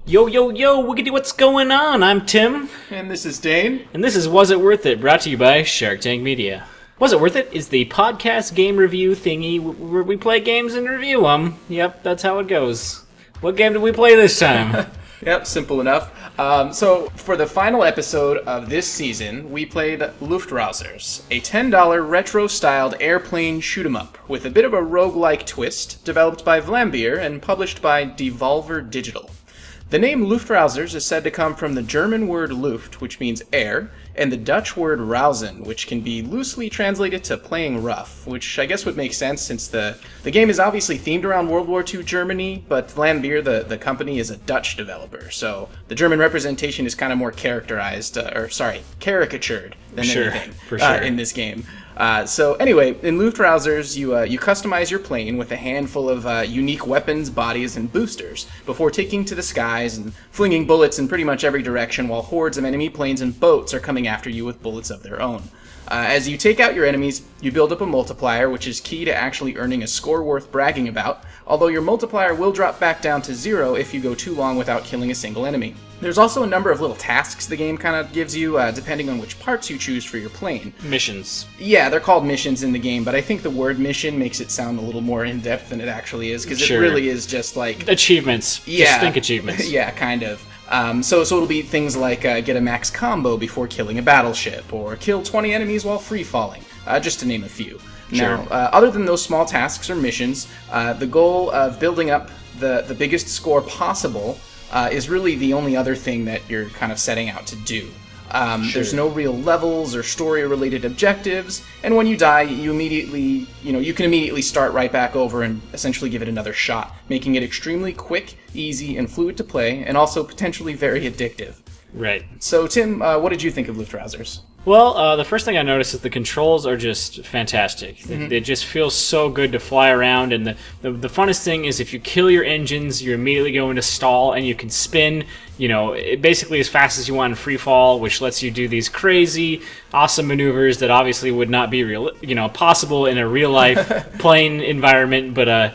Yo, yo, yo, wiggity, what's going on? I'm Tim. And this is Dane. And this is Was It Worth It, brought to you by SharcTank Media. Was It Worth It is the podcast game review thingy where we play games and review them. Yep, that's how it goes. What game did we play this time? Yep, simple enough. So, for the final episode of this season, we played Luftrausers, a $10 retro-styled airplane shoot-'em-up with a bit of a roguelike twist, developed by Vlambeer and published by Devolver Digital. The name Luftrausers is said to come from the German word Luft, which means air, and the Dutch word Rausen, which can be loosely translated to playing rough, which I guess would make sense since the game is obviously themed around World War II Germany, but Vlambeer, the company, is a Dutch developer, so the German representation is kind of more caricatured than anything for sure. In this game. So anyway, in Luftrausers, you customize your plane with a handful of unique weapons, bodies, and boosters before taking to the skies and flinging bullets in pretty much every direction while hordes of enemy planes and boats are coming after you with bullets of their own. As you take out your enemies, you build up a multiplier, which is key to actually earning a score worth bragging about, although your multiplier will drop back down to 0 if you go too long without killing a single enemy. There's also a number of little tasks the game kind of gives you, depending on which parts you choose for your plane. Missions. Yeah, they're called missions in the game, but I think the word mission makes it sound a little more in-depth than it actually is, because it really is just like... achievements. Yeah. Just think achievements. Yeah, kind of. So it'll be things like get a max combo before killing a battleship, or kill 20 enemies while free-falling, just to name a few. Sure. Now, other than those small tasks or missions, the goal of building up the biggest score possible is really the only other thing that you're kind of setting out to do. There's no real levels or story-related objectives, and when you die, you can immediately start right back over and essentially give it another shot, making it extremely quick, easy, and fluid to play, and also potentially very addictive. Right. So, Tim, what did you think of Luftrausers? Well, the first thing I noticed is the controls are just fantastic. They just feel so good to fly around, and the funnest thing is if you kill your engines, you immediately go into stall, and you can spin, basically as fast as you want in free fall, which lets you do these crazy, awesome maneuvers that obviously would not be possible in a real-life plane environment, but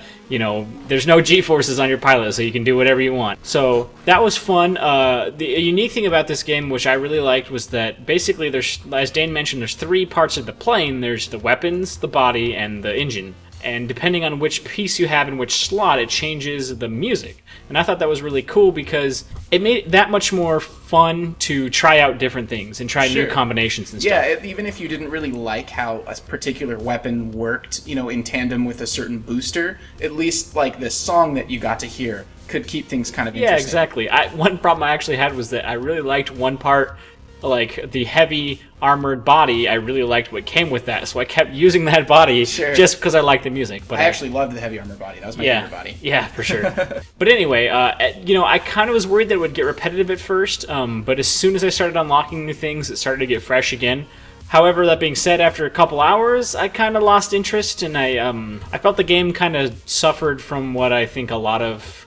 there's no G-forces on your pilot, so you can do whatever you want. So that was fun. The unique thing about this game, which I really liked, was that basically there's, as Dane mentioned, there's three parts of the plane. There's the weapons, the body, and the engine. And depending on which piece you have in which slot, it changes the music. And I thought that was really cool because it made it that much more fun to try out different things and try new combinations and stuff. Yeah, even if you didn't really like how a particular weapon worked, in tandem with a certain booster, at least like the song that you got to hear could keep things kind of interesting. Yeah, exactly. One problem I actually had was that I really liked one part, like the heavy armored body. I really liked what came with that, so I kept using that body just because I liked the music. But I actually loved the heavy armored body. That was my favorite body. Yeah, for sure. But anyway, I kind of was worried that it would get repetitive at first, but as soon as I started unlocking new things, it started to get fresh again. However, that being said, after a couple hours, I kind of lost interest, and I felt the game kind of suffered from what I think a lot of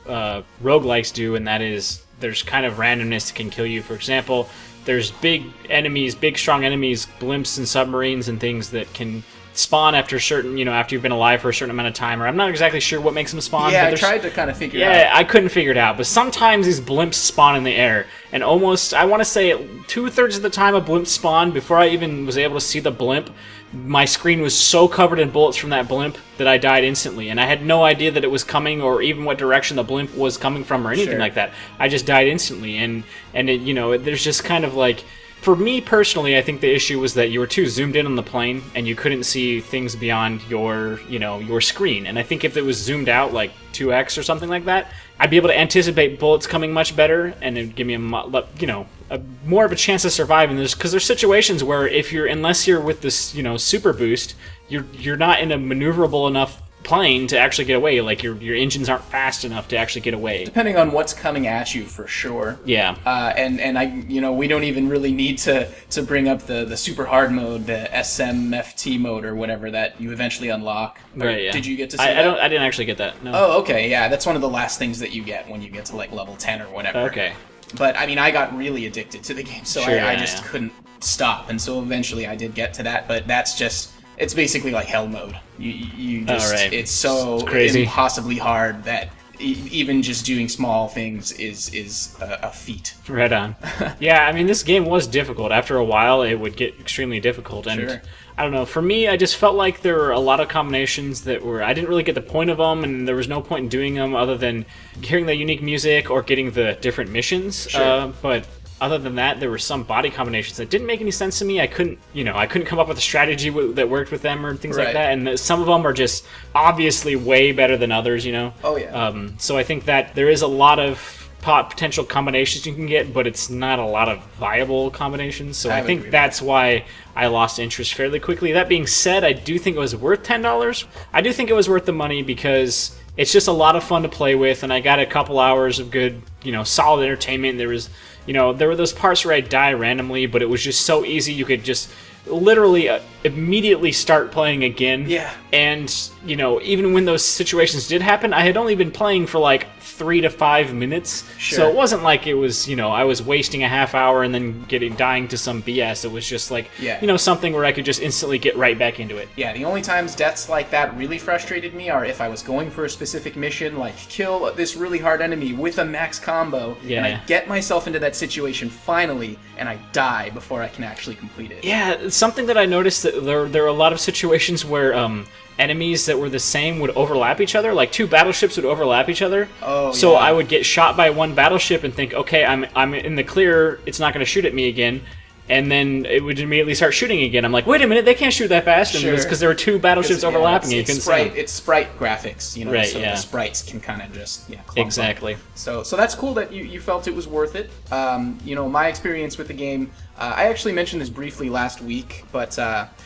roguelikes do, and that is there's kind of randomness that can kill you. For example, there's big enemies, big strong enemies, blimps and submarines and things that can spawn after after you've been alive for a certain amount of time, or I'm not exactly sure what makes them spawn. Yeah, but I tried to kind of figure it out. Yeah, I couldn't figure it out, but sometimes these blimps spawn in the air, and almost, I want to say 2/3 of the time a blimp spawned, before I even was able to see the blimp, my screen was so covered in bullets from that blimp that I died instantly, and I had no idea that it was coming or even what direction the blimp was coming from or anything like that. I just died instantly, and there's just kind of like, for me personally, I think the issue was that you were too zoomed in on the plane and you couldn't see things beyond your screen. And I think if it was zoomed out like 2x or something like that, I'd be able to anticipate bullets coming much better, and it'd give me a more of a chance to survive in this, because there's situations where unless you're with this super boost, you're not in a maneuverable enough plane to actually get away. Like your engines aren't fast enough to actually get away. Depending on what's coming at you, for sure. Yeah. And we don't even really need to bring up the super hard mode, the SMFT mode or whatever that you eventually unlock. Right. Yeah. Did you get to see that? I didn't actually get that. No. Oh, okay. Yeah, that's one of the last things that you get when you get to like level 10 or whatever. Okay. But I mean, I got really addicted to the game, so I just couldn't stop, and so eventually I did get to that. But that's just it's basically like hell mode. You just it's so crazy, impossibly hard that even just doing small things is a feat. Right on. Yeah, I mean, this game was difficult. After a while, it would get extremely difficult. And Sure. I don't know, for me, I just felt like there were a lot of combinations that were, I didn't really get the point of them, and there was no point in doing them other than hearing the unique music or getting the different missions. Sure. But other than that, there were some body combinations that didn't make any sense to me. I couldn't come up with a strategy that worked with them or things like Right. that. And some of them are just obviously way better than others, Oh, yeah. So I think that there is a lot of potential combinations you can get, but it's not a lot of viable combinations. So I would think agree with that's why I lost interest fairly quickly. That being said, I do think it was worth $10. I do think it was worth the money because it's just a lot of fun to play with, and I got a couple hours of good, solid entertainment. There was, there were those parts where I'd die randomly, but it was just so easy. You could just literally immediately start playing again. Yeah. And, even when those situations did happen, I had only been playing for like 3 to 5 minutes. Sure. So it wasn't like it was, I was wasting a half hour and then dying to some BS. It was just like, Yeah. Something where I could just instantly get right back into it. Yeah, the only times deaths like that really frustrated me are if I was going for a specific mission, like kill this really hard enemy with a max combo, and I get myself into that situation finally, and I die before I can actually complete it. Yeah, it's something that I noticed that there were a lot of situations where enemies that were the same would overlap each other. Like 2 battleships would overlap each other. Oh, so yeah. I would get shot by one battleship and think, okay, I'm in the clear. It's not going to shoot at me again. And then it would immediately start shooting again. I'm like, wait a minute, they can't shoot that fast. And Sure. it's because there were 2 battleships overlapping. Yeah, and you couldn't see them. it's sprite graphics, Right, so yeah. the sprites can kind of just clump up. Exactly. So that's cool that you felt it was worth it. My experience with the game, I actually mentioned this briefly last week, but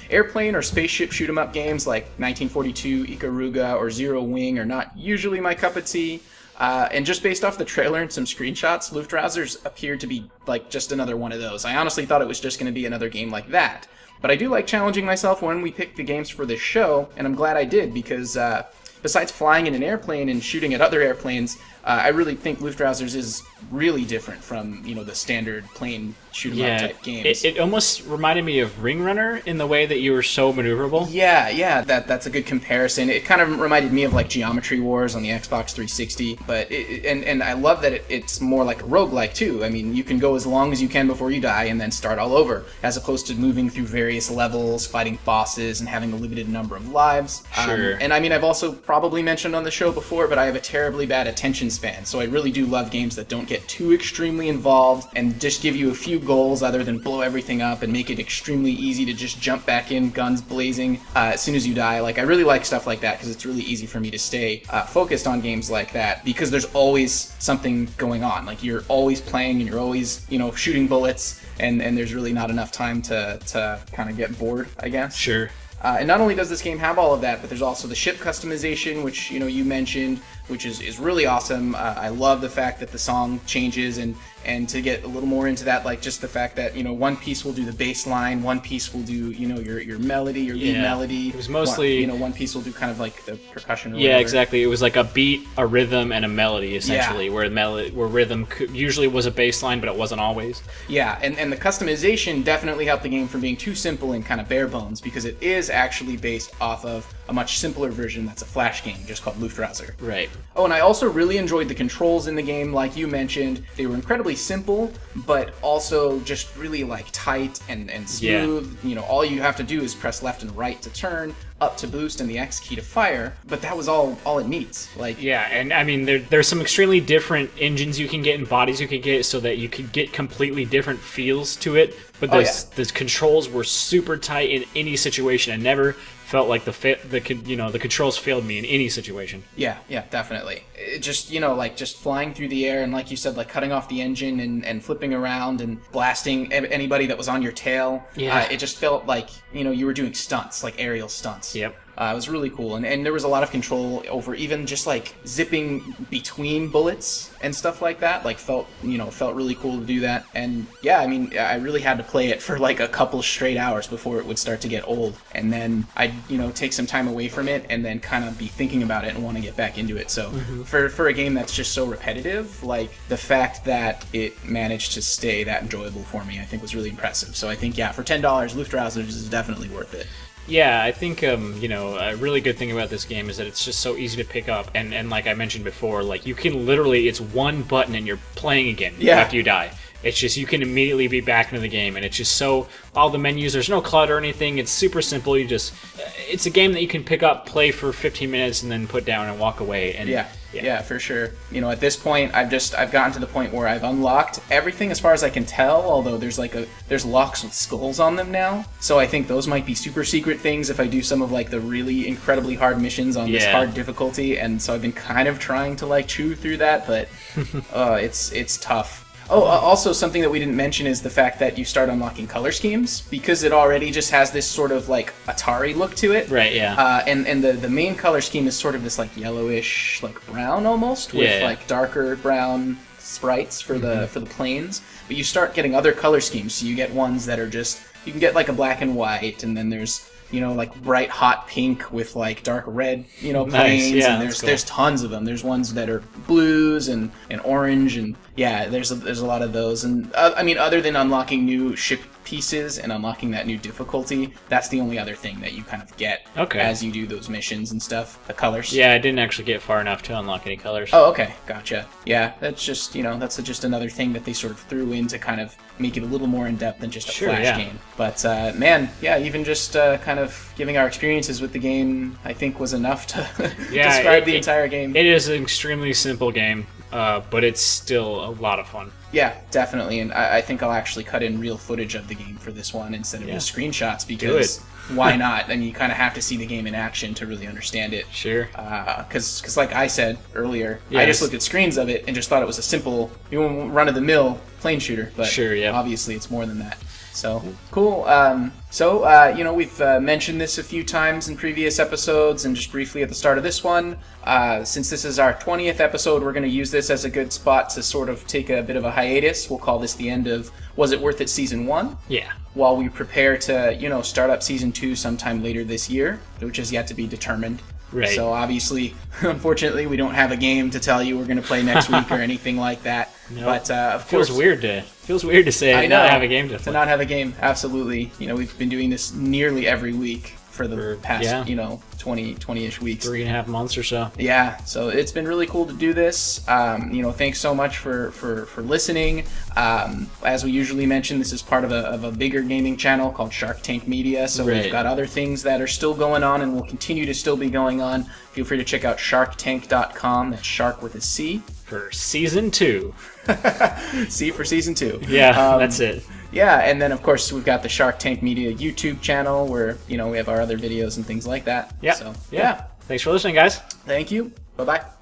airplane or spaceship shoot 'em up games like 1942, Ikaruga, or Zero Wing are not usually my cup of tea. And just based off the trailer and some screenshots, Luftrausers appeared to be like just another one of those. I honestly thought it was just going to be another game like that. But I do like challenging myself when we pick the games for this show, and I'm glad I did because besides flying in an airplane and shooting at other airplanes, I really think Luftrausers is really different from the standard plane shoot 'em up type games. It almost reminded me of Ring Runner in the way that you were so maneuverable. Yeah, that's a good comparison. It kind of reminded me of like Geometry Wars on the Xbox 360, but and I love that it's more like a roguelike too. I mean, you can go as long as you can before you die and then start all over, as opposed to moving through various levels, fighting bosses, and having a limited number of lives. Sure. And I mean, I've also probably mentioned on the show before, but I have a terribly bad attention span, so I really do love games that don't get too extremely involved and just give you a few goals other than blow everything up and make it extremely easy to just jump back in, guns blazing, as soon as you die. Like, I really like stuff like that because it's really easy for me to stay focused on games like that because there's always something going on. Like, you're always playing and you're always, shooting bullets, and there's really not enough time to kind of get bored, I guess. Sure. And not only does this game have all of that, but there's also the ship customization, which you mentioned, which is really awesome. I love the fact that the song changes, and to get a little more into that, like just the fact that one piece will do the bass line, one piece will do your melody, your lead melody. It was mostly one piece will do kind of like the percussion. Or yeah, whatever. exactly. It was like a beat, a rhythm, and a melody essentially. Yeah. Where rhythm usually was a bass line, but it wasn't always. Yeah, and the customization definitely helped the game from being too simple and kind of bare bones, because it is actually based off of a much simpler version that's a Flash game, just called Luftrauser. Right. Oh, and I also really enjoyed the controls in the game, like you mentioned. They were incredibly simple, but also just really like tight and smooth. Yeah. All you have to do is press left and right to turn, up to boost, and the X key to fire. But that was all it needs. Like, yeah, and I mean there's some extremely different engines you can get and bodies you can get, so that you could get completely different feels to it. But the controls were super tight in any situation. I never felt like the controls failed me in any situation. Yeah, definitely. It just, like just flying through the air and, like you said, like cutting off the engine and flipping around and blasting anybody that was on your tail. Yeah. It just felt like, you were doing stunts, like aerial stunts. Yep. It was really cool, and there was a lot of control over even just like zipping between bullets and stuff like that. Like felt really cool to do that. And yeah, I mean, I really had to play it for like a couple straight hours before it would start to get old, and then I'd take some time away from it and then kind of be thinking about it and want to get back into it. So for a game that's just so repetitive, like the fact that it managed to stay that enjoyable for me, I think was really impressive. So I think for $10, Luftrausers is definitely worth it. Yeah, I think you know, a really good thing about this game is that it's just so easy to pick up, and like I mentioned before, like you can literally, it's one button and you're playing again after you die. It's just, you can immediately be back into the game, and it's just so, all the menus, there's no clutter or anything, it's super simple, you just, it's a game that you can pick up, play for 15 minutes, and then put down and walk away. And yeah, for sure. You know, at this point, I've gotten to the point where I've unlocked everything as far as I can tell, although there's locks with skulls on them now, so I think those might be super secret things if I do some of like the really incredibly hard missions on this hard difficulty, and so I've been kind of trying to like chew through that, but it's tough. Oh, also something that we didn't mention is the fact that you start unlocking color schemes, because it already just has this sort of like Atari look to it. Right, yeah. And the main color scheme is sort of this like yellowish, like brown almost, with like darker brown sprites for the planes. But you start getting other color schemes, so you get ones that are just, you can get like a black and white, and then there's, you know, like bright hot pink with like dark red, you know, planes, and there's tons of them. There's ones that are blues and orange, and there's a lot of those. And I mean, other than unlocking new ship pieces and unlocking that new difficulty, that's the only other thing that you kind of get as you do those missions and stuff. The colors. Yeah, I didn't actually get far enough to unlock any colors. Oh, okay, gotcha. Yeah, that's just, you know, that's just another thing that they sort of threw in to kind of make it a little more in depth than just a Flash game. But man, even just kind of giving our experiences with the game, I think was enough to describe the entire game. It is an extremely simple game, but it's still a lot of fun. Yeah, definitely, and I think I'll actually cut in real footage of the game for this one instead of just screenshots, because why not? And you kind of have to see the game in action to really understand it. Sure. Because like I said earlier, I just looked at screens of it and just thought it was a simple, run-of-the-mill plane shooter, but obviously it's more than that. So, cool. You know, we've mentioned this a few times in previous episodes, and just briefly at the start of this one. Since this is our 20th episode, we're going to use this as a good spot to sort of take a bit of a hiatus. We'll call this the end of Was It Worth It Season 1? Yeah. While we prepare to, you know, start up Season 2 sometime later this year, which is yet to be determined. Right. So obviously, unfortunately, we don't have a game to tell you we're going to play next week or anything like that. Nope. But of course, feels weird to say not have a game to play. To not have a game, absolutely. You know, we've been doing this nearly every week for the past, you know, 20-ish weeks. 3.5 months or so. Yeah, so it's been really cool to do this. You know, thanks so much for listening. As we usually mention, this is part of a bigger gaming channel called SharcTank Media, so we've got other things that are still going on and will continue to still be going on. Feel free to check out SharcTank.com. That's Shark with a C. For Season 2. C for Season 2. Yeah, that's it. Yeah, and then of course we've got the SharcTank Media YouTube channel where, you know, we have our other videos and things like that. Yeah. So, Thanks for listening, guys. Thank you. Bye-bye.